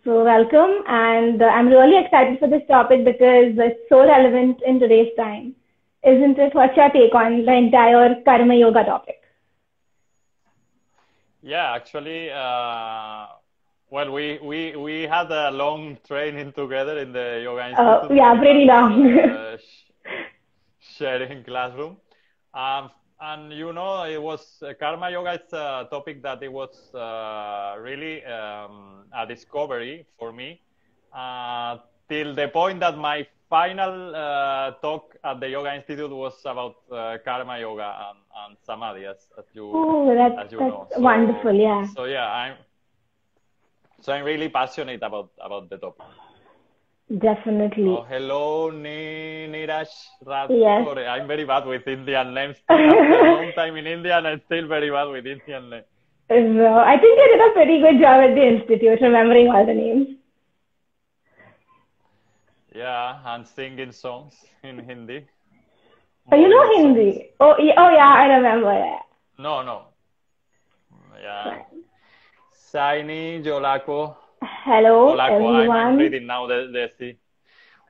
So welcome, and I'm really excited for this topic because it's so relevant in today's time, isn't it? What's your take on the entire Karma Yoga topic? Yeah, actually, well, we had a long training together in the Yoga Institute, Yeah, many pretty months long. sharing classroom. Um, and it was Karma Yoga. It's a topic that it was really a discovery for me, uh, till the point that my final talk at the Yoga Institute was about Karma Yoga and Samadhi, as you Oh, as you that's know. wonderful. So Yeah, so yeah, I'm really passionate about the topic. Oh, definitely. hello, Niraj Yes. Rathore. I'm very bad with Indian names. After a long time in India, and I'm still very bad with Indian names. So I think you did a pretty good job at the institute, remembering all the names. Yeah, and singing songs in Hindi, Oh, you know Bollywood songs. Hindi? Oh yeah, I remember that. No, no. Yeah. Fine. Saini, Jolako, Hello, Polako. I'm everyone. reading now the C.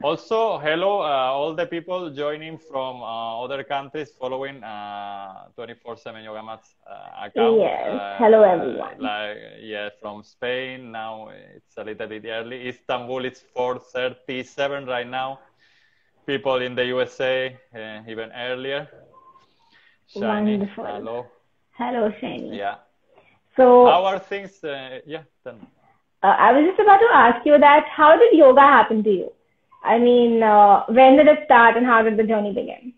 Also, hello, all the people joining from other countries following 24/7 Yoga Mats account. Yes, hello, everyone. Like, yeah, from Spain. Now it's a little bit early. Istanbul, it's 4:37 right now. People in the USA, even earlier. Shiny, Wonderful. hello. Hello, Shani. Yeah. So, How are things? Yeah, tell me. I was just about to ask you that how did yoga happen to you? I mean, when did it start and how did the journey begin?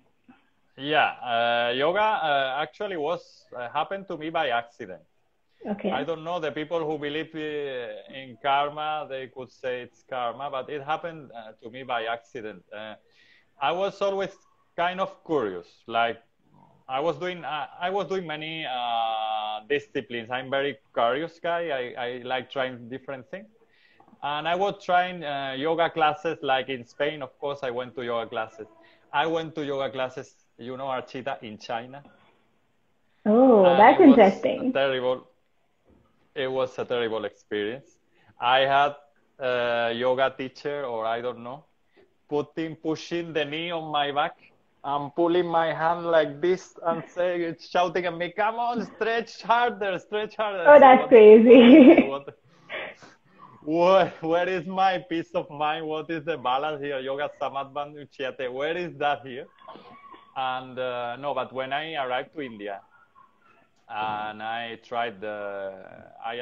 Yeah, yoga actually was happened to me by accident. I Okay. don't know, the people who believe in karma, they could say it's karma, but it happened to me by accident. I was always kind of curious. Like I was doing many disciplines. I'm very curious guy. I like trying different things. And I was trying yoga classes, like in Spain, of course, I went to yoga classes. I went to yoga classes, Archita, in China. Oh, And that's interesting. it was a terrible experience. I had a yoga teacher, or I don't know, pushing the knee on my back and pulling my hand like this and saying, shouting at me, come on, stretch harder, stretch harder. I Oh, said, that's what is this? crazy. Where is my peace of mind? What is the balance here? Yoga Samadhan Uchyate. Where is that here? And no, but when I arrived to India and I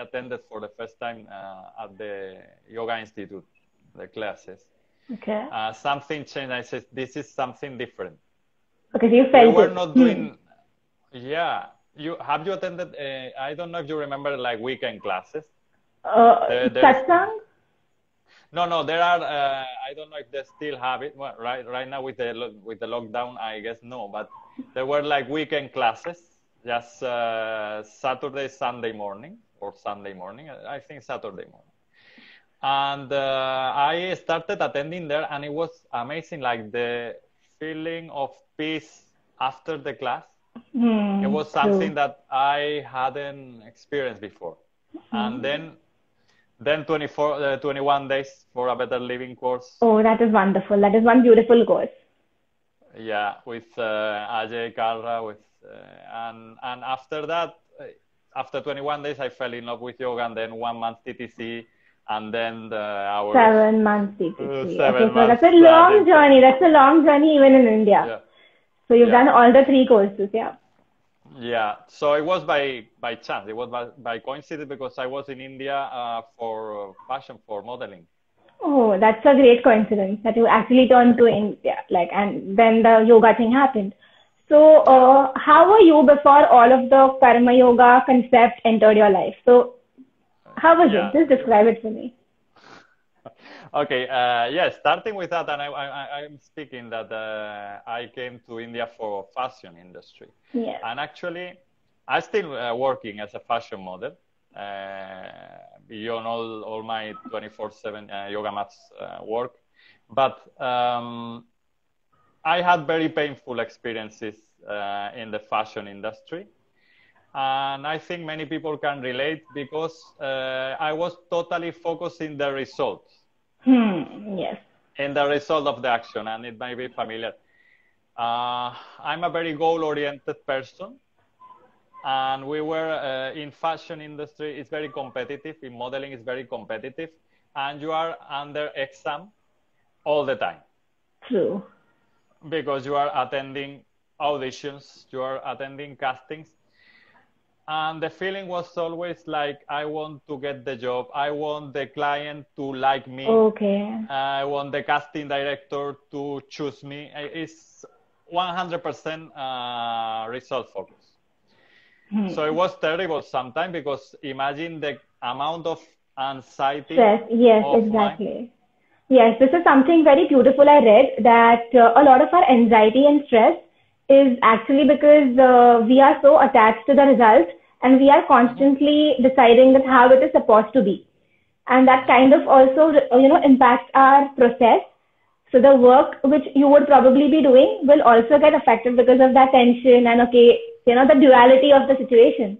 attended for the first time at the Yoga Institute, the classes. Okay. Something changed. I said, this is something different. Okay, so you We felt were it. not doing, yeah. You attended? I don't know if you remember, like weekend classes. There's Satsang? no. There are. I don't know if they still have it. Well, right now with the lockdown, I guess no. But there were like weekend classes, just Saturday, Sunday morning, or Sunday morning. I think Saturday morning. And I started attending there, and it was amazing. Like the feeling of peace after the class. It was True. something that I hadn't experienced before. And then 21 days for a better living course. Oh, that is wonderful. That is one beautiful course. Yeah, with Ajay Kalra, and after that, after 21 days, I fell in love with yoga, and then 1 month TTC, and then our 7 months CTC. Okay, seven so that's months a long intensive. journey. That's a long journey even in India. Yeah, So you've yeah, done all the three courses, yeah. yeah. So it was by chance. It was by coincidence because I was in India for fashion, for modeling. Oh, that's a great coincidence that you actually turned to India, like, and then the yoga thing happened. So, Yeah, how were you before all of the Karma Yoga concept entered your life? So, how was it? yeah. Just describe it for me. Okay, yeah, starting with that, and I'm speaking that I came to India for fashion industry. Yes. And actually, I'm still working as a fashion model, beyond all my 24/7 yoga mats work. But I had very painful experiences in the fashion industry. And I think many people can relate because I was totally focused in the results. Yes. In the result of the action, and it might be familiar. I'm a very goal-oriented person, and we were in fashion industry. It's very competitive. In modeling, it's very competitive, and you are under exam all the time. True. Because you are attending auditions, you are attending castings. And the feeling was always like, I want to get the job. I want the client to like me. Okay. I want the casting director to choose me. It's 100% result focus. So it was terrible sometimes because imagine the amount of anxiety. Stress. Yes, exactly. Yes, this is something very beautiful I read, that a lot of our anxiety and stress is actually because we are so attached to the result, and we are constantly deciding that how it is supposed to be. And that kind of also, impacts our process. So the work which you would probably be doing will also get affected because of that tension and, the duality of the situation.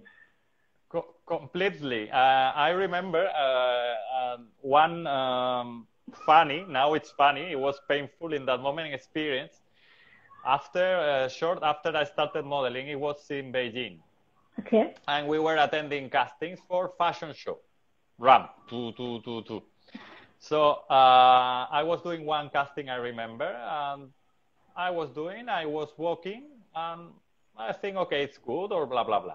Completely. I remember one funny, now it's funny, it was painful in that moment experience. Short after I started modeling, it was in Beijing. Okay. And we were attending castings for fashion show. Ramp. So I was doing one casting, I remember, and I was walking, and I think, okay, it's good, or blah, blah, blah.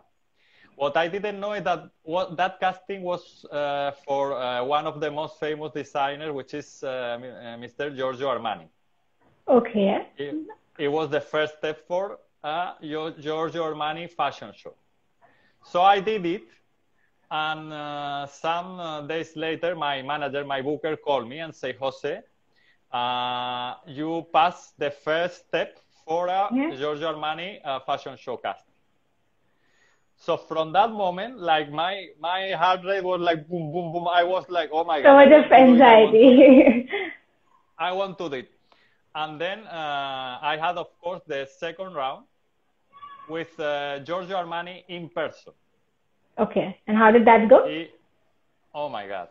What I didn't know is that that casting was for one of the most famous designers, which is Mr. Giorgio Armani. Okay. It was the first step for Giorgio Armani fashion show. So I did it, and some days later, my manager, my booker, called me and said, Jose, you passed the first step for a Giorgio Armani fashion show casting. So from that moment, like my heart rate was like boom, boom, boom. I was like, oh my God. So much of anxiety. I want to do it. And then I had, of course, the second round with Giorgio Armani in person. Okay. And how did that go? Oh my God.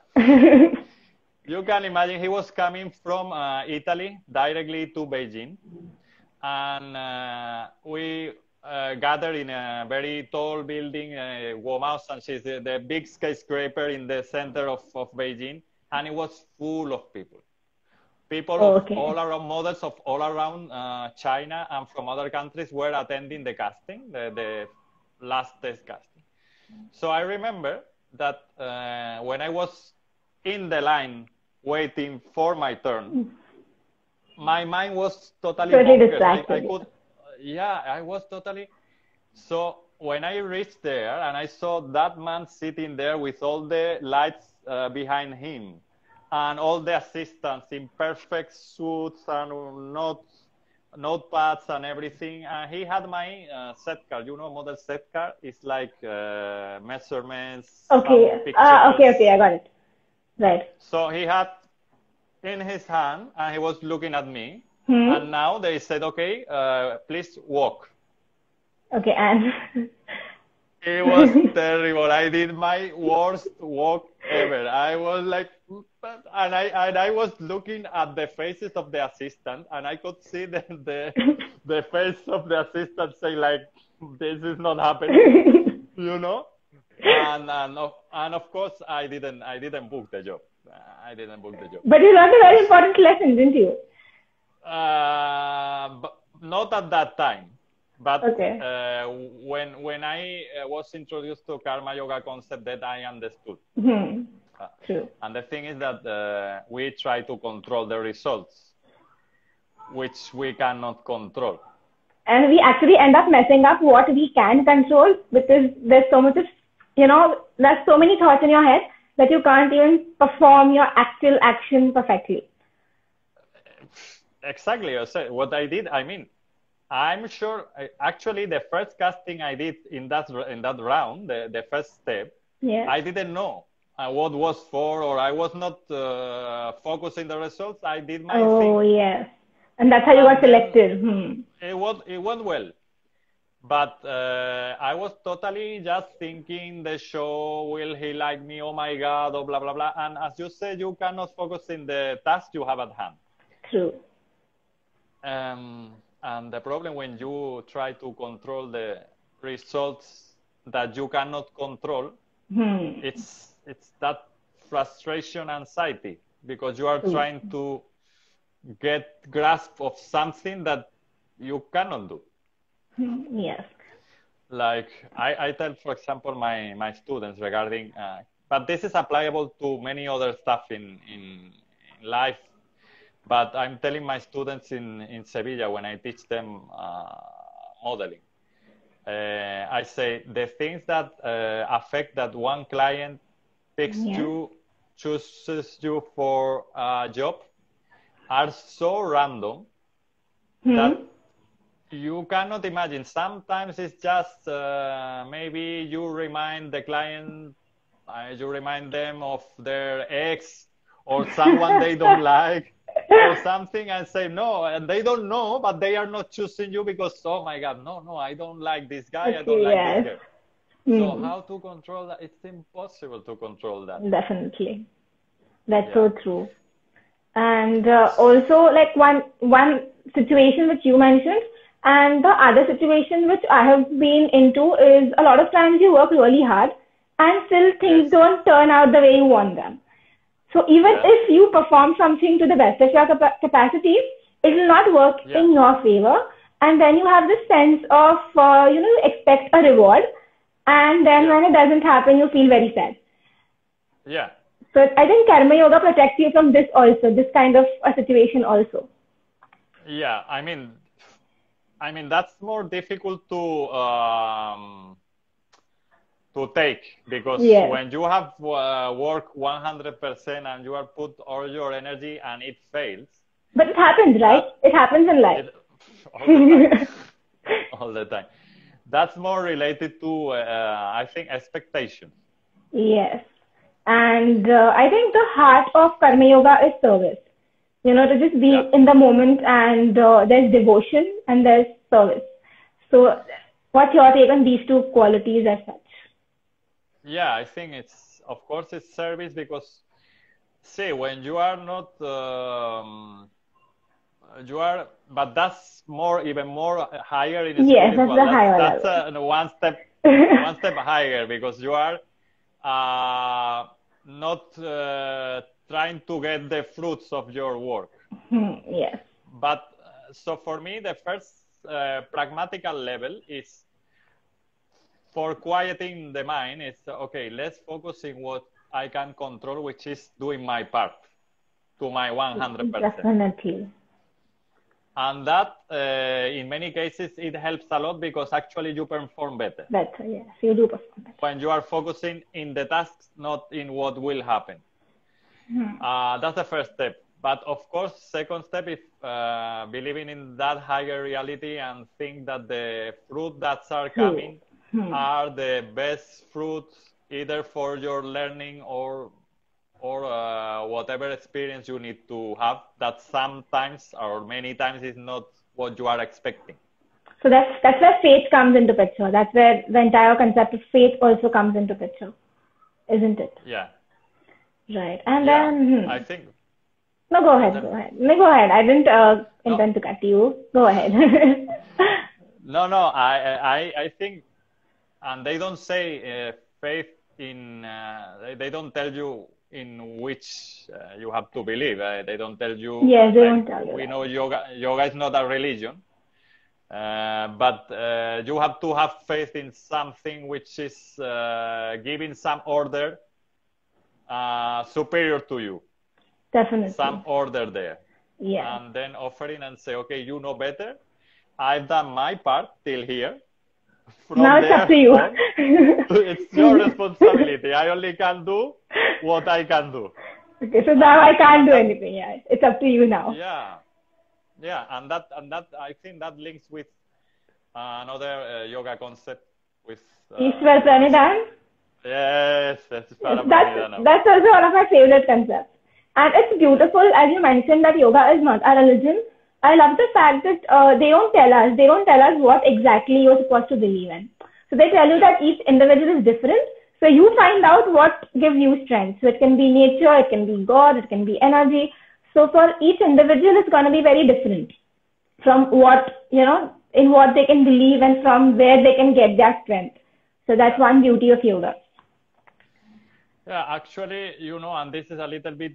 You can imagine he was coming from Italy directly to Beijing. And we gathered in a very tall building, Guomao-Sanxi, the big skyscraper in the center of Beijing. And it was full of people. People of all around, models of all around China and from other countries were attending the casting, the last test casting. So I remember that when I was in the line waiting for my turn, my mind was totally distracted. I was totally. So when I reached there and I saw that man sitting there with all the lights behind him, and all the assistants in perfect suits and notepads and everything. And he had my set card. Model set card is like measurements. Okay. Okay. I got it. Right. So he had in his hand, and he was looking at me. And now they said, okay, please walk. Okay, and it was terrible. I did my worst walk ever. I was like, and I was looking at the faces of the assistant, and I could see the face of the assistant saying like, this is not happening, And of course I didn't book the job. I didn't book the job. But you learned a very important lesson, didn't you? But not at that time. But when I was introduced to KarmaYoga concept, that I understood. True. And the thing is that we try to control the results, which we cannot control. And we actually end up messing up what we can control, because there's so much of, there's so many thoughts in your head that you can't even perform your actual action perfectly. Exactly. What I did, I'm sure, actually, the first casting I did in that round, the first step, I didn't know what was for, or I was not focusing the results. I did my thing. Oh, yes. And that's how you got selected. It went well. But I was totally just thinking the show, will he like me? Oh my God, or blah, blah, blah. And as you said, you cannot focus in the task you have at hand. True. And the problem when you try to control the results that you cannot control, it's that frustration, anxiety, because you are trying to get grasp of something that you cannot do. Yes. Like I tell, for example, my students regarding, but this is applicable to many other stuff in life. But I'm telling my students in Sevilla when I teach them modeling, I say the things that affect that one client picks you, chooses you for a job are so random that you cannot imagine. Sometimes it's just maybe you remind the client, you remind them of their ex or someone they don't like or something, and say no, and they don't know, but they are not choosing you because, oh my God, no, I don't like this guy, I don't like this girl. So how to control that? It's impossible to control that. Definitely. That's so true. And also, like one situation which you mentioned, and the other situation which I have been into is a lot of times you work really hard and still things don't turn out the way you want them. So even if you perform something to the best of your capacity, it will not work in your favor. And then you have this sense of, you expect a reward. And then when it doesn't happen, you feel very sad. Yeah. So I think Karma Yoga protects you from this also, this kind of a situation also. Yeah, I mean that's more difficult to take, because when you have work 100% and you are put all your energy and it fails. But it happens, right? It happens in life. All the time. All the time. That's more related to, I think, expectation. Yes. And I think the heart of Karma Yoga is service. To just be in the moment, and there's devotion and there's service. So what's your take on these two qualities as such? Yeah, I think of course it's service, because see, when you are not, but that's even more higher in spiritual. Yes, that's the higher level. That's one step higher, because you are not trying to get the fruits of your work. Yes. But so for me, the first pragmatical level is, for quieting the mind, it's okay, let's focus in what I can control, which is doing my part to my 100%. Definitely. And that, in many cases, it helps a lot, because actually you perform better. Better, yes, you do perform better. When you are focusing in the tasks, not in what will happen. That's the first step. But of course, second step is believing in that higher reality and think that the fruit that are coming are the best fruits, either for your learning or whatever experience you need to have, that sometimes or many times is not what you are expecting. So that's where faith comes into picture. That's where the entire concept of faith also comes into picture, isn't it? Yeah. Right. And then I think. No, go ahead. No, go ahead. I didn't intend to cut you. Go ahead. No. I think, and they don't say faith in. They don't tell you in which you have to believe. They don't tell you. Yes, they don't tell you. We know yoga is not a religion, but you have to have faith in something which is giving some order superior to you. Definitely. Some order there. Yeah. And then offering and say, okay, you know better. I've done my part till here. Now it's up to you. It's your responsibility. I only can do what I can do. Okay, so now I can't do anything. Yeah, it's up to you now. Yeah, and that I think that links with another yoga concept with Ishwar Pranidhan. Yes, that's also one of my favorite concepts. And it's beautiful, as you mentioned, that yoga is not a religion, I love the fact that they don't tell us. They don't tell us what exactly you're supposed to believe in. So they tell you that each individual is different. So you find out what gives you strength. So it can be nature, it can be God, it can be energy. So for each individual, it's going to be very different from what, in what they can believe and from where they can get their strength. So that's one beauty of yoga. Yeah, actually, and this is a little bit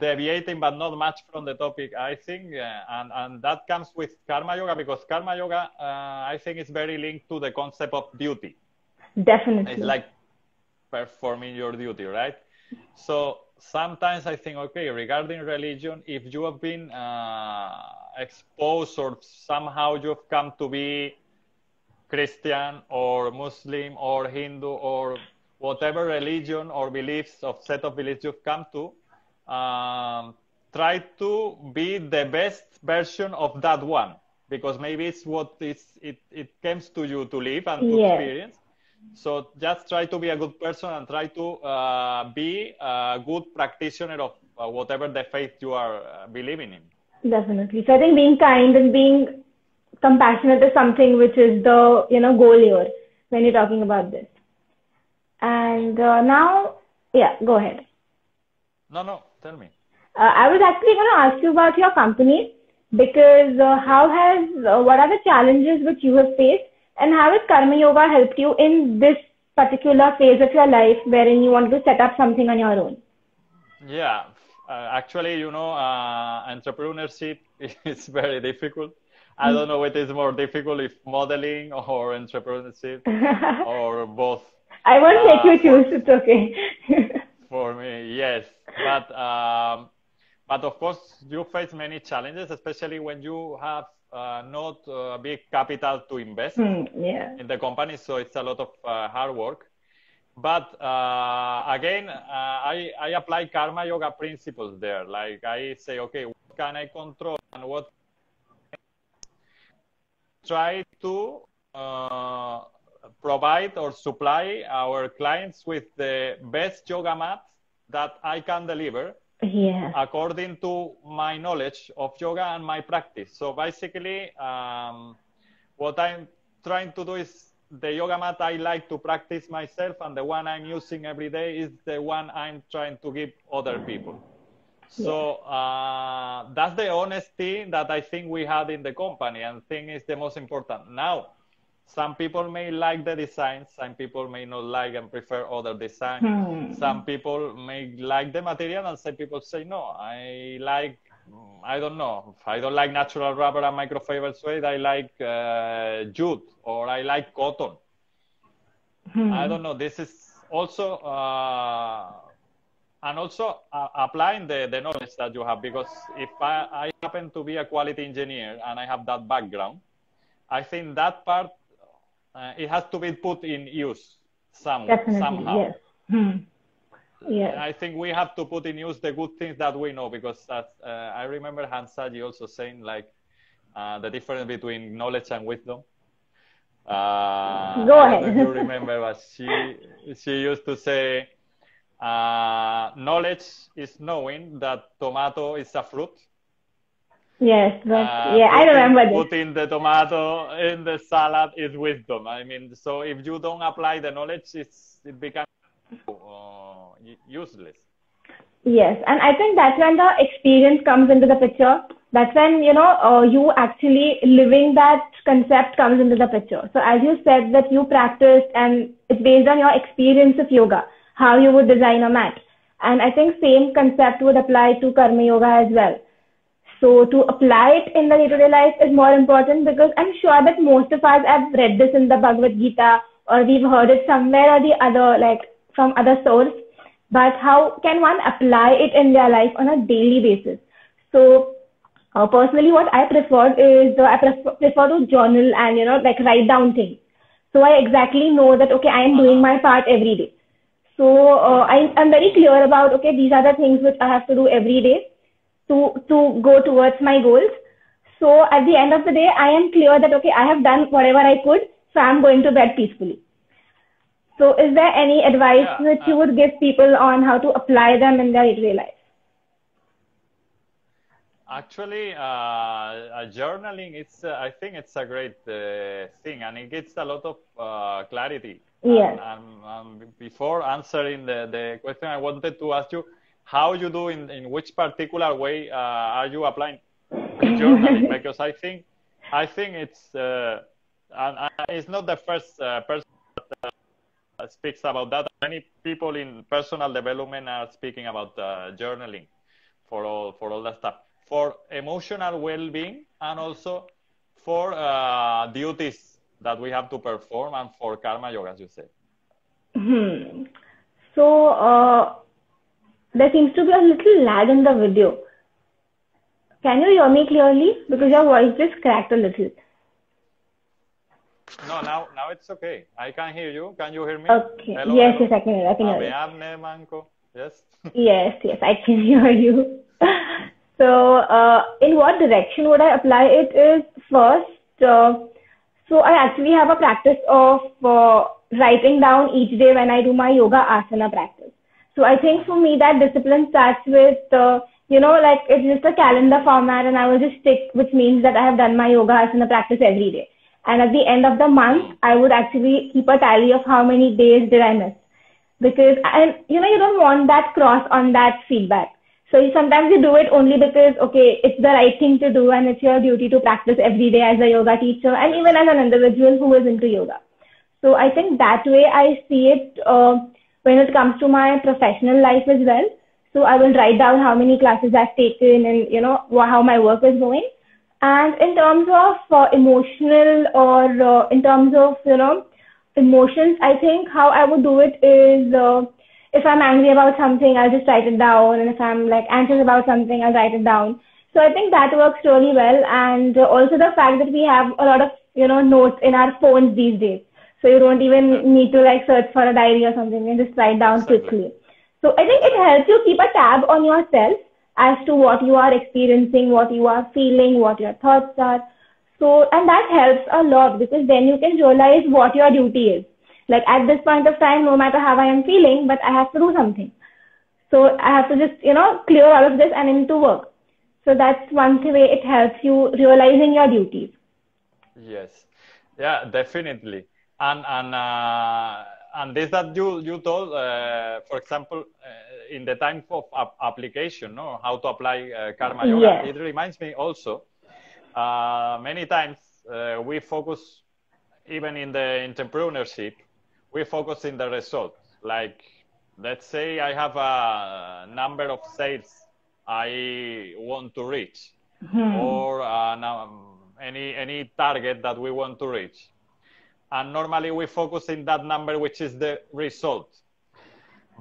deviating, but not much from the topic, I think, and that comes with Karma Yoga, because Karma Yoga, I think, is very linked to the concept of duty. Definitely. It's like performing your duty, right? So sometimes I think, okay, regarding religion, if you have been exposed or somehow you've come to be Christian or Muslim or Hindu or whatever religion or beliefs or set of beliefs you've come to, try to be the best version of that one, because maybe it's what it comes to you to live and to experience. So just try to be a good person and try to be a good practitioner of whatever the faith you are believing in. Definitely. So I think being kind and being compassionate is something which is the goal here when you're talking about this. And now, go ahead. No, tell me. I was actually going to ask you about your company, because what are the challenges which you have faced, and how has Karma Yoga helped you in this particular phase of your life wherein you want to set up something on your own? Yeah, actually, entrepreneurship is very difficult. I don't know what is more difficult, if modeling or entrepreneurship or both. I won't make you choose. It's okay. For me, yes. But of course, you face many challenges, especially when you have not a big capital to invest in the company. So it's a lot of hard work. But again, I apply Karma Yoga principles there. Like I say, okay, what can I control and what try to provide or supply our clients with the best yoga mat that I can deliver according to my knowledge of yoga and my practice. So basically, what I'm trying to do is the yoga mat I like to practice myself, and the one I'm using every day is the one I'm trying to give other people. So that's the honesty that I think we had in the company, and I think is the most important. Now, some people may like the design, some people may not like and prefer other design. Some people may like the material, and some people say, no, I don't know, I don't like natural rubber and microfiber suede, I like jute, or I like cotton. I don't know, this is also, and also applying the knowledge that you have, because if I happen to be a quality engineer and I have that background, I think that part, it has to be put in use somehow. Yes. I think we have to put in use the good things that we know, because I remember Hansaji also saying, like, the difference between knowledge and wisdom. Go ahead. I don't know if you remember, but she used to say, knowledge is knowing that tomato is a fruit. Yes, but I remember this. Putting the tomato in the salad is wisdom. I mean, so if you don't apply the knowledge, it becomes useless. Yes, and I think that's when the experience comes into the picture. That's when, you actually living that concept comes into the picture. So as you said that you practiced, and it's based on your experience of yoga, how you would design a mat. And I think same concept would apply to Karma Yoga as well. So to apply it in the day-to-day life is more important, because I'm sure that most of us have read this in the Bhagavad Gita, or we've heard it somewhere or the other, like from other source. But how can one apply it in their life on a daily basis? So personally, what I prefer is I prefer to journal and write down things. So I exactly know that okay, I am doing my part every day. So I'm very clear about okay, these are the things which I have to do every day to go towards my goals. So at the end of the day, I am clear that okay, I have done whatever I could, so I'm going to bed peacefully. So is there any advice which you would give people on how to apply them in their day-to-day life? Actually, journaling, I think it's a great thing, and it gives a lot of clarity. Yes. And before answering the question, I wanted to ask you how you do, in which particular way are you applying journaling? Because I think it's, and it's not the first person that speaks about that. Many people in personal development are speaking about journaling for all that stuff, for emotional well-being, and also for duties that we have to perform, and for karma yoga, as you said. So there seems to be a little lag in the video. Can you hear me clearly? Because your voice just cracked a little. No, now it's okay. I can hear you. Can you hear me? Okay. Hello, Yes, hello. yes, I can hear you. Manco. Yes. Yes, I can hear you. So, in what direction would I apply it is first, so I actually have a practice of writing down each day when I do my yoga asana practice. So I think for me that discipline starts with, like it's just a calendar format and I will just stick, which means that I have done my yoga asana practice every day. And at the end of the month, I would actually keep a tally of how many days did I miss. Because, and you don't want that cross on that feedback. So sometimes you do it only because, okay, it's the right thing to do and it's your duty to practice every day as a yoga teacher and even as an individual who is into yoga. So I think that way I see it when it comes to my professional life as well. So I will write down how many classes I've taken and, how my work is going. And in terms of emotional or in terms of, emotions, I think how I would do it is if I'm angry about something, I'll just write it down. And if I'm like anxious about something, I'll write it down. So I think that works really well. And also the fact that we have a lot of, notes in our phones these days. So you don't even need to like search for a diary or something and just write down quickly. So I think it helps you keep a tab on yourself as to what you are experiencing, what you are feeling, what your thoughts are. So, and that helps a lot because then you can realize what your duty is. Like at this point of time, no matter how I am feeling, but I have to do something. So I have to just, clear all of this and into work. So that's one way it helps you realizing your duties. Yes. Yeah, definitely. And this that you told, for example, in the time of application, no, how to apply karma yoga, Yes. it reminds me also, many times we focus, even in the entrepreneurship, we focus in the results. Like, let's say I have a number of sales I want to reach, or any target that we want to reach. And normally we focus in that number, which is the result.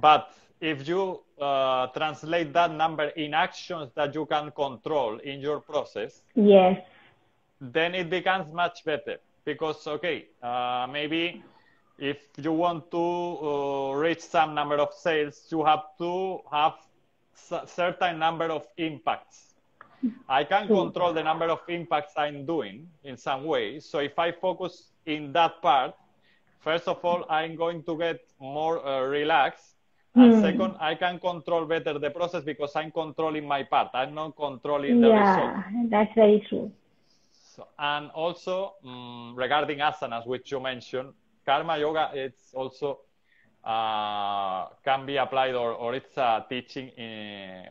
But if you translate that number in actions that you can control in your process, yes, then it becomes much better. Because, okay, maybe if you want to reach some number of sales, you have to have certain number of impacts. I can control the number of impacts I'm doing in some way. So if I focus in that part, first of all, I'm going to get more relaxed. And second, I can control better the process because I'm controlling my part. I'm not controlling the result. Yeah, that's very true. So, and also, regarding asanas, which you mentioned, karma yoga, it's also can be applied, or it's a teaching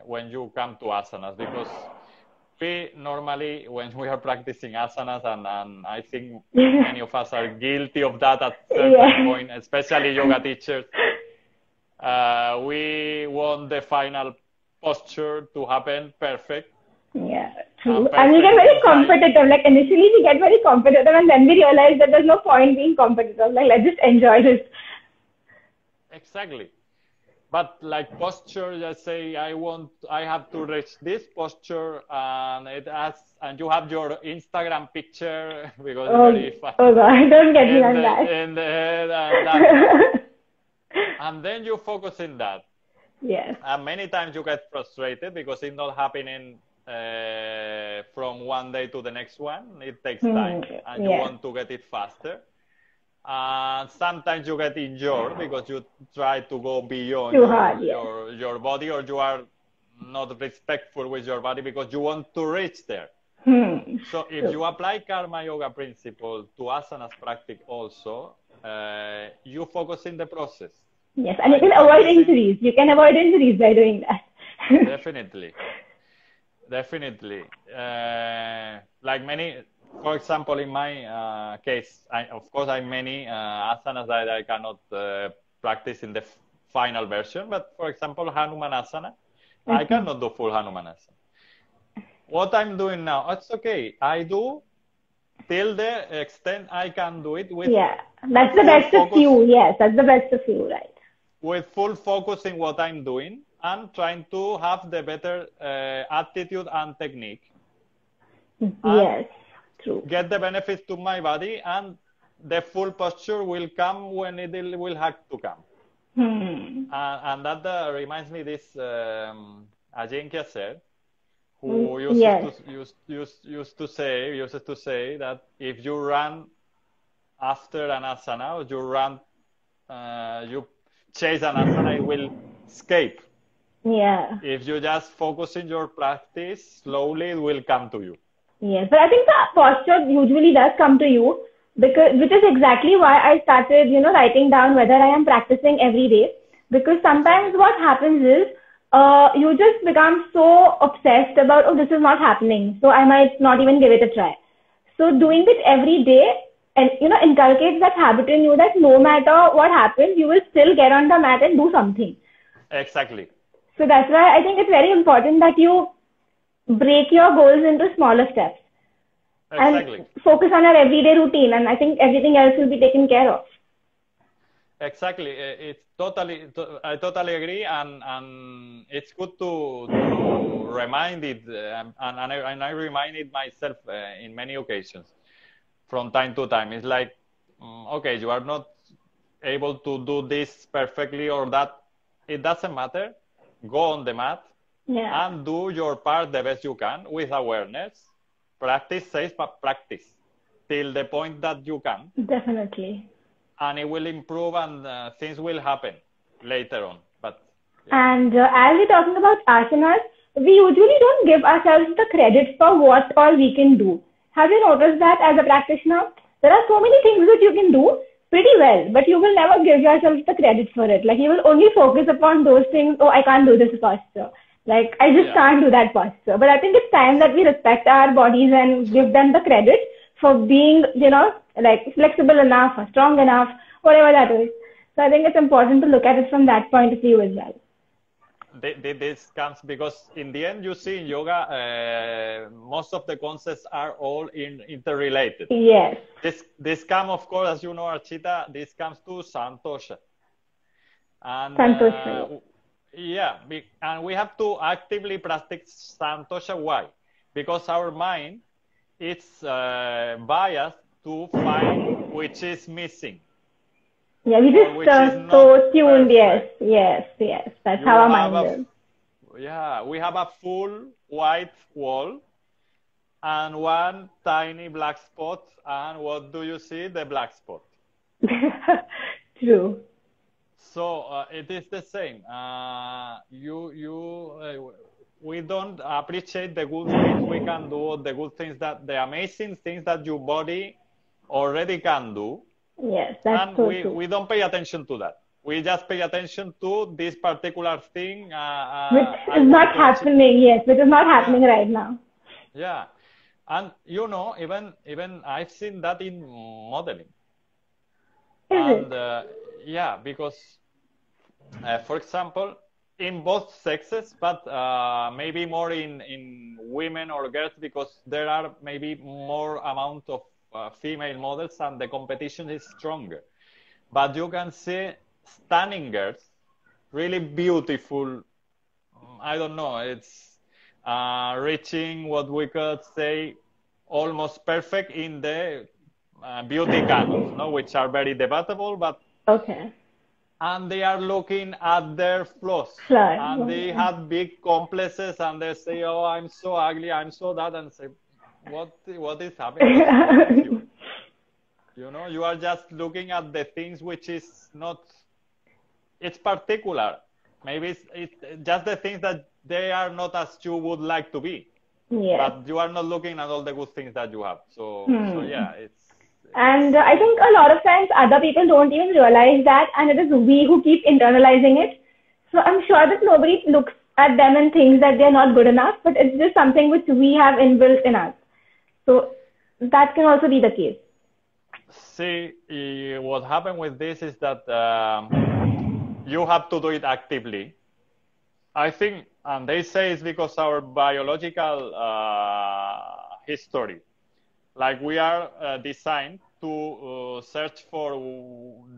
when you come to asanas, because we normally, when we are practicing asanas, and I think many of us are guilty of that at certain point, especially yoga teachers, we want the final posture to happen perfect. Yeah, true. And we get very competitive. Like initially we get very competitive and then we realize that there's no point being competitive. Like let's just enjoy this. Exactly. But like posture, just say I have to reach this posture, and and you have your Instagram picture because it's very fun. Oh God, don't get me on that. In the head, and then you focus in that. Yes. And many times you get frustrated because it's not happening from one day to the next one. It takes time, and you want to get it faster. And sometimes you get injured because you try to go beyond your body, or you are not respectful with your body because you want to reach there. So if you apply Karma Yoga principle to asanas practice also, you focus in the process. Yes, and you can avoid injuries. You can avoid injuries by doing that. Definitely. Definitely. Like many, for example, in my case, of course, I have many asanas that I cannot practice in the final version. But for example, Hanumanasana, I cannot do full Hanumanasana. What I'm doing now, it's okay. I do till the extent I can do it with. Yeah, that's the best of you. Yes, that's the best of you, right? With full focus in what I'm doing and trying to have the better attitude and technique. Yes, true. Get the benefits to my body, and the full posture will come when it will have to come. And that reminds me this Ajinkya said, who used to say that if you run after an asana, or you run, you chase an asana, it will escape. Yeah. If you just focus in your practice, slowly it will come to you. Yes, but I think the posture usually does come to you, which is exactly why I started, writing down whether I am practicing every day. Because sometimes what happens is, you just become so obsessed about, oh, this is not happening, so I might not even give it a try. So doing it every day, and inculcates that habit in you that no matter what happens, you will still get on the mat and do something. Exactly. So that's why I think it's very important that you break your goals into smaller steps. Exactly. And focus on your everyday routine, and I think everything else will be taken care of. Exactly. I totally agree, and it's good to remind it, and I remind it myself in many occasions from time to time. It's like, okay, you are not able to do this perfectly or that. It doesn't matter. Go on the mat and do your part the best you can with awareness. Practice safe, but practice till the point that you can. Definitely. And it will improve, and things will happen later on. But and as we're talking about asanas, we usually don't give ourselves the credit for what all we can do. Have you noticed that as a practitioner? There are so many things that you can do pretty well, but you will never give yourself the credit for it. Like, you will only focus upon those things. Oh, I can't do this posture. Like, I just can't do that posture. But I think it's time that we respect our bodies and give them the credit for being, like flexible enough or strong enough, whatever that is. So I think it's important to look at it from that point of view as well. This comes because in the end, you see in yoga, most of the concepts are all interrelated. Yes. This comes, of course, as you know, Archita, this comes to Santosha. And, Santosha. And we have to actively practice Santosha. Why? Because our mind is biased to find which is missing. Yeah, we just so tuned. Perfect. Yes. That's how our mind is. Yeah, we have a full white wall and one tiny black spot. And what do you see? The black spot. True. So it is the same. We don't appreciate the good things we can do, the good things the amazing things that your body already can do. Yes, that's and so true. We don't pay attention to that. We just pay attention to this particular thing. Which is not happening, which is not happening right now. Yeah. And, even I've seen that in modeling. Because, for example, in both sexes, but maybe more in women or girls, because there are maybe more amount of female models and the competition is stronger. But you can see stunning girls, really beautiful. I don't know, it's reaching what we could say almost perfect in the beauty canons, which are very debatable, but okay. And they are looking at their flaws. And they have big complexes, and they say, oh, I'm so ugly, I'm so that, and say, what is happening? What's wrong with you? You are just looking at the things which is not, it's particular. Maybe it's just the things that they are not as you would like to be. Yes. But you are not looking at all the good things that you have. So yeah, and I think a lot of times other people don't even realize that, and it is we who keep internalizing it. So I'm sure that nobody looks at them and thinks that they're not good enough, but it's just something which we have inbuilt in us. So that can also be the case. See, what happened with this is that you have to do it actively. I think, and they say it's because our biological history, like we are designed to search for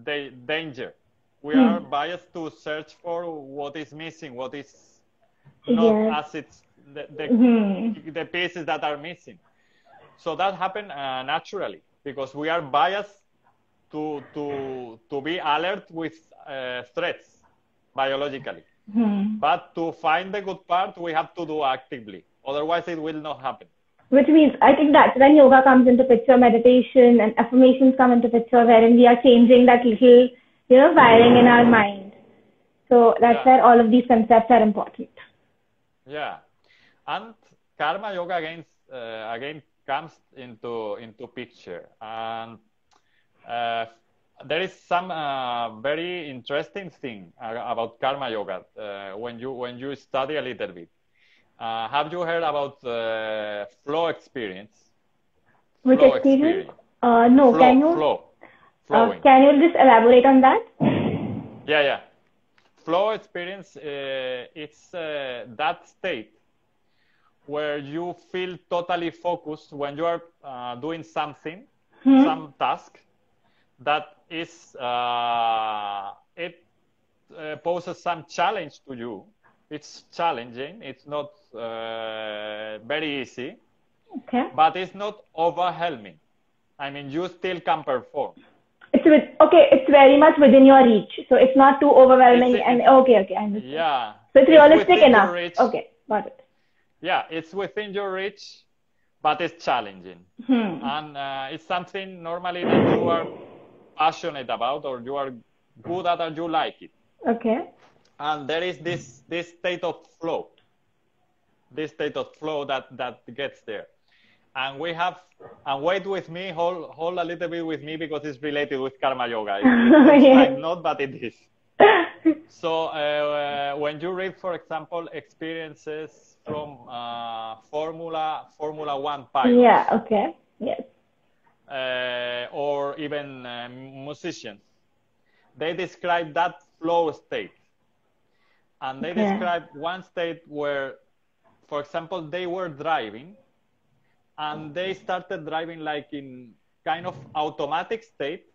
danger. We are biased to search for what is missing, what is not as it's the pieces that are missing. So that happened naturally because we are biased to be alert with threats biologically. But to find the good part, we have to do actively. Otherwise, it will not happen. Which means, I think that's when yoga comes into picture, meditation and affirmations come into picture, wherein we are changing that little, wiring in our mind. So that's where all of these concepts are important. Yeah. And KarmaYoga again comes into picture. And there is some very interesting thing about KarmaYoga when you study a little bit. Have you heard about flow experience? Which flow experience? No. Can you just elaborate on that? Yeah. Flow experience, it's that state where you feel totally focused when you are doing something, some task that is, it poses some challenge to you. It's challenging. It's not very easy, but it's not overwhelming. I mean, you still can perform. It's very much within your reach. So it's not too overwhelming. I understand. Yeah. So it's realistic enough. Okay, got it. Yeah, it's within your reach, but it's challenging. And it's something normally that you are passionate about or you are good at or you like it. Okay. And there is this state of flow. This state of flow that gets there. And wait with me, hold a little bit with me because it's related with KarmaYoga. It looks like not, but it is. So when you read, for example, experiences from Formula One pilots. Yeah, okay, yes. Or even musicians, they describe that flow state. And they describe one state where, for example, they were driving and they started driving like in kind of automatic state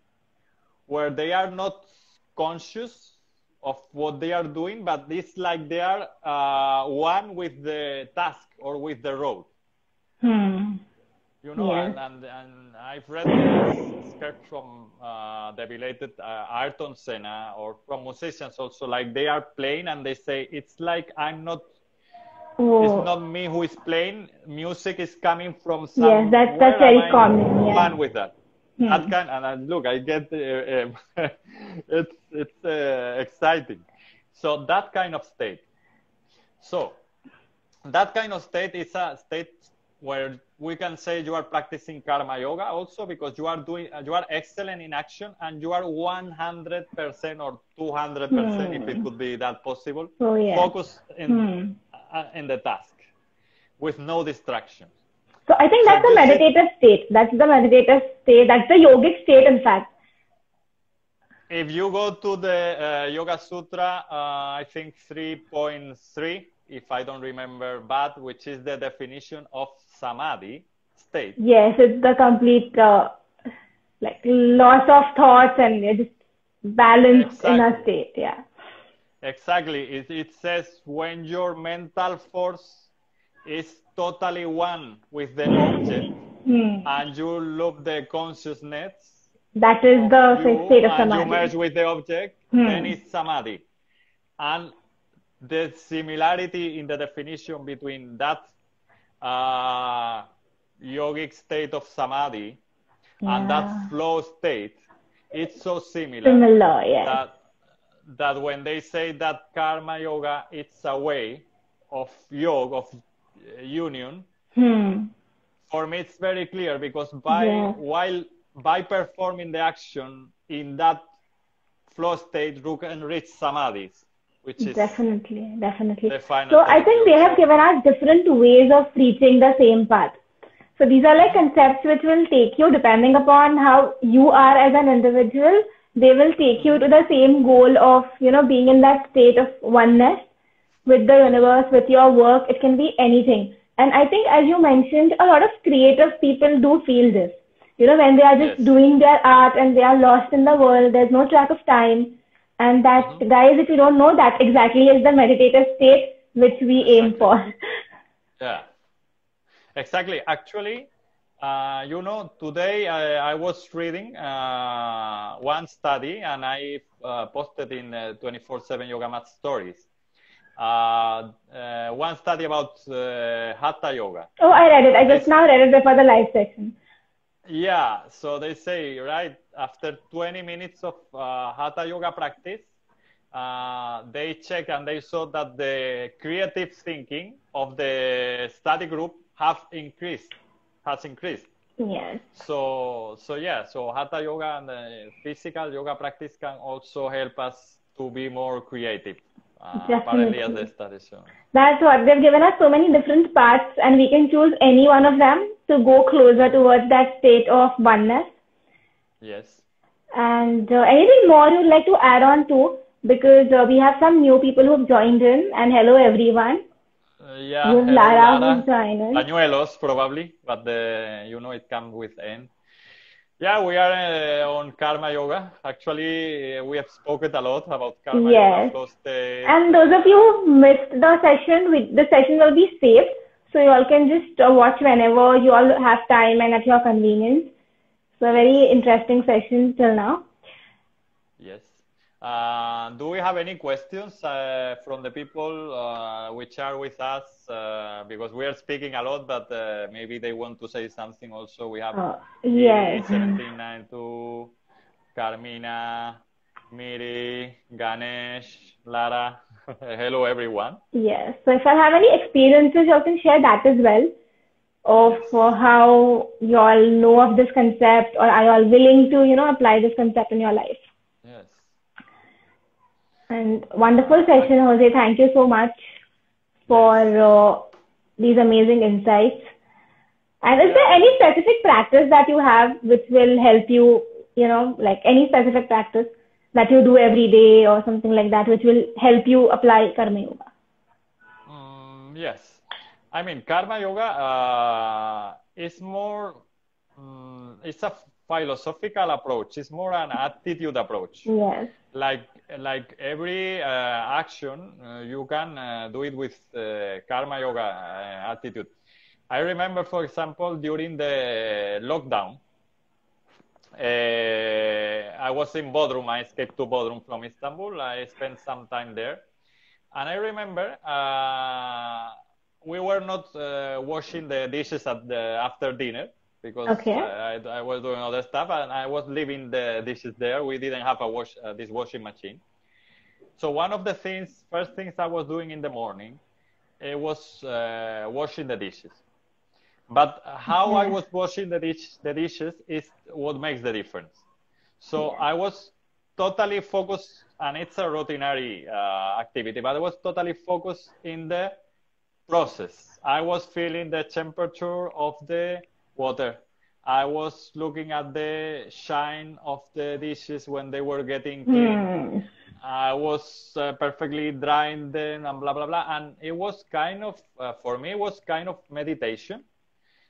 where they are not conscious of what they are doing, but it's like they are one with the task or with the road. And I've read this script from the beloved Ayrton Senna or from musicians also, like they are playing and they say, it's like I'm not, it's not me who is playing, music is coming from somewhere. Yes, that's very common. Fun with that. That kind, and look, I get it's exciting. So that kind of state. So that kind of state is a state where we can say you are practicing KarmaYoga also because you are excellent in action and you are 100% or 200%, if it could be that possible, focus in the task with no distractions. So I think that's a meditative state. That's the meditative state. That's the yogic state, in fact. If you go to the Yoga Sutra, I think 3.3, if I don't remember bad, which is the definition of samadhi state. Yes, it's the complete like loss of thoughts and just balance in a state. Yeah. Exactly. It says when your mental force is totally one with the object and you love the consciousness. That is the state of samadhi. And you merge with the object, then it's samadhi. And the similarity in the definition between that yogic state of samadhi and that flow state, it's so similar. Yeah. That when they say that KarmaYoga, it's a way yoga, of union, for me it's very clear, because by performing the action in that flow state, you can reach samadhis, which is definitely. the final So I think stage. they have given us different ways of reaching the same path. So these are like concepts which will take you, depending upon how you are as an individual, they will take you to the same goal of, being in that state of oneness with the universe, with your work. It can be anything. And I think, as you mentioned, a lot of creative people do feel this. When they are just doing their art and they are lost in the world, there's no track of time. And that, guys, if you don't know, that exactly is the meditative state which we aim for. Yeah, exactly. Actually, today I was reading one study, and I posted in 24/7 Yoga Mat stories. One study about Hatha Yoga. Oh, I read it. I just now read it before the live session. Yeah, so they say, right, after 20 minutes of Hatha Yoga practice, they check and they saw that the creative thinking of the study group has increased. Yes. So Hatha Yoga and the physical yoga practice can also help us to be more creative. Apparently, as the study shows. That's what they've given us, so many different paths, and we can choose any one of them to go closer towards that state of oneness. Yes. And anything more you'd like to add on to? Because we have some new people who've joined in, and hello everyone. Hello Lara who's joined in. Pañuelos probably, but it comes with N. Yeah, we are on Karma Yoga. Actually, we have spoken a lot about Karma Yoga. Flow state. And those of you who missed the session, the session will be saved. So you all can just watch whenever you all have time and at your convenience. So a very interesting session till now. Yes. Do we have any questions from the people which are with us? Because we are speaking a lot, but maybe they want to say something also. We have 1792, Carmina, Miri, Ganesh, Lara. Hello, everyone. Yes. So if I have any experiences, you can share that as well. Of how you all know of this concept, or are you all willing to, apply this concept in your life? Yes. And wonderful session, Jose. Thank you so much for these amazing insights. And is there any specific practice that you have which will help you, like any specific practice that you do every day or something like that, which will help you apply Karma Yoga? Yes. I mean, Karma Yoga is more, it's a philosophical approach. It's more an attitude approach. Yes. Like every action, you can do it with Karma Yoga attitude. I remember, for example, during the lockdown, I was in Bodrum. I escaped to Bodrum from Istanbul. I spent some time there. And I remember we were not washing the dishes after dinner, because I was doing other stuff, and I was leaving the dishes there. We didn't have this washing machine. So one of the first things I was doing in the morning, it was washing the dishes. But how I was washing the dishes is what makes the difference. So I was totally focused, and it's a routinary activity, but I was totally focused in the process. I was feeling the temperature of the water. I was looking at the shine of the dishes when they were getting clean. I was perfectly drying them and blah, blah, blah. And it was kind of, for me, it was kind of meditation.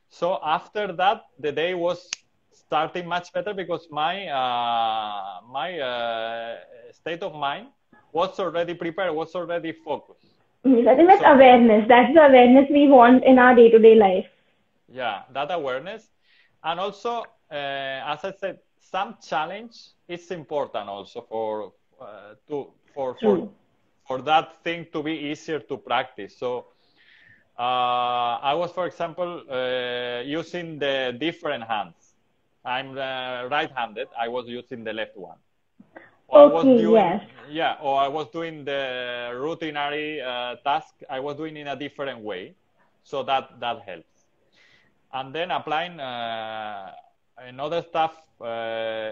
So after that, the day was starting much better, because my state of mind was already prepared, was already focused. I think that's awareness. That's the awareness we want in our day-to-day life. Yeah, that awareness. And also, as I said, some challenge is important also for that thing to be easier to practice. So I was, for example, using the different hands. I'm right-handed. I was using the left one. or I was Okay, doing, yes. or I was doing the routinary task, I was doing in a different way. So that helps. And then applying another stuff,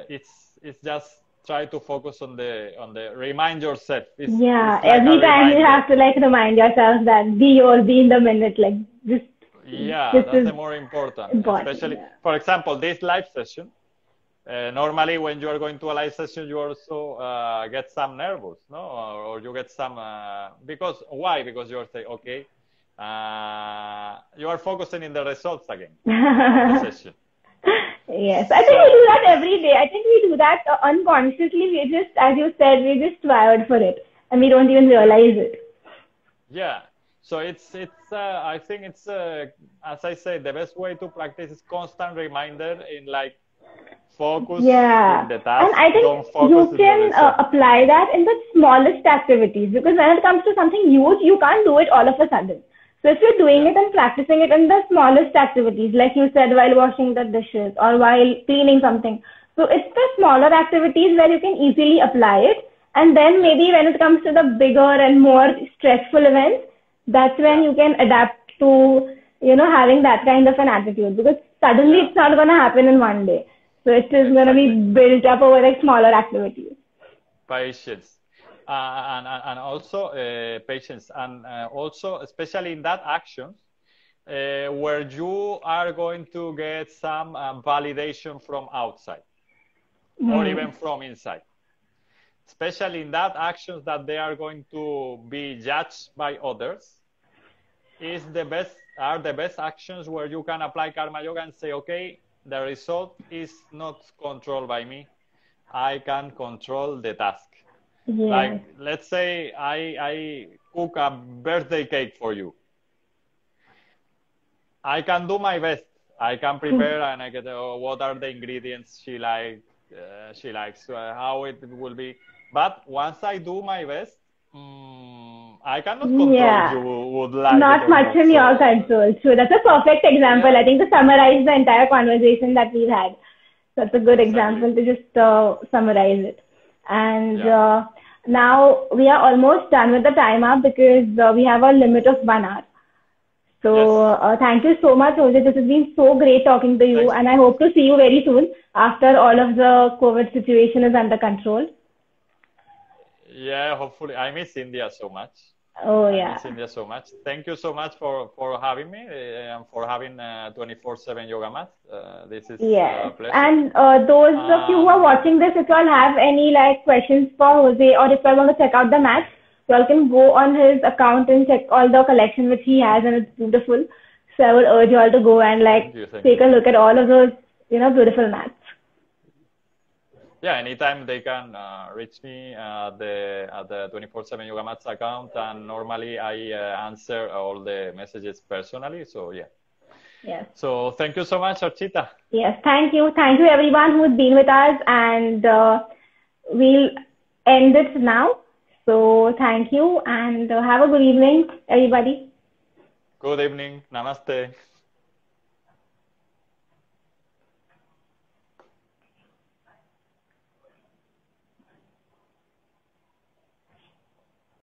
it's just try to focus on the remind yourself. Yeah, It's like a every time you reminder. have to like remind yourself that be in the minute, like just Yeah, this that's is the more important. important. Especially, Yeah. for example, this live session. Normally, when you are going to a live session, you also get some nervous, no? Or you get some because why? Because you're saying, okay, you are focusing in the results again of the session. Yes, I think we So do that every day. I think we do that unconsciously. We just, as you said, we just wired for it, and we don't even yeah, realize it. yeah. So it's I think it's as I said, the best way to practice is constant reminder in like focus Yeah, in the and task, I think don't focus you in the can result. apply that in the smallest activities, because when it comes to something huge, you can't do it all of a sudden. So if you're doing Yeah, it and practicing it in the smallest activities, like you said, while washing the dishes or while cleaning something, so it's the smaller activities where you can easily apply it. And then maybe yes, when it comes to the bigger and more stressful events, that's when yeah, you can adapt to, having that kind of an attitude, because suddenly yeah, it's not going to happen in one day. So it is going to be exactly. built up over like smaller activities. Patience. And also patience, and also especially in that actions where you are going to get some validation from outside or Hmm. even from inside, especially in that actions that they are going to be judged by others, is the best actions where you can apply karma yoga and say, okay, the result is not controlled by me, I can control the task. Yes. Like, let's say I cook a birthday cake for you. I can do my best. I can prepare and I get what are the ingredients she likes, how it will be. But once I do my best, I cannot control if Yeah. you would like it Not or much not. in your So control. So that's a perfect example, yeah, I think, to summarize the entire conversation that we've had. That's a good exactly. example to just summarize it. And Yeah. now we are almost done with the timer, because we have a limit of 1 hour. So Yes. thank you so much, Jose. This has been so great talking to you, Thanks. and I hope to see you very soon after all of the COVID situation is under control. Yeah, hopefully. I miss India so much. Oh I yeah. miss India so much. Thank you so much for having me and for having 24/7 yoga mat. This is Yes. a pleasure. And those of you who are Um, watching this, if you all have any like questions for Jose, or if you all want to check out the match, you all can go on his account and check all the collection which he has, and it's beautiful. So I would urge you all to go and like thank you, thank take you. a look at all of those, beautiful mats. Yeah, anytime they can reach me at the 24/7 yoga mats account, and normally I answer all the messages personally. So yeah. Yes. So thank you so much, Archita. Yes. Thank you. Thank you everyone who's been with us, and we'll end it now. So thank you, and have a good evening, everybody. Good evening. Namaste.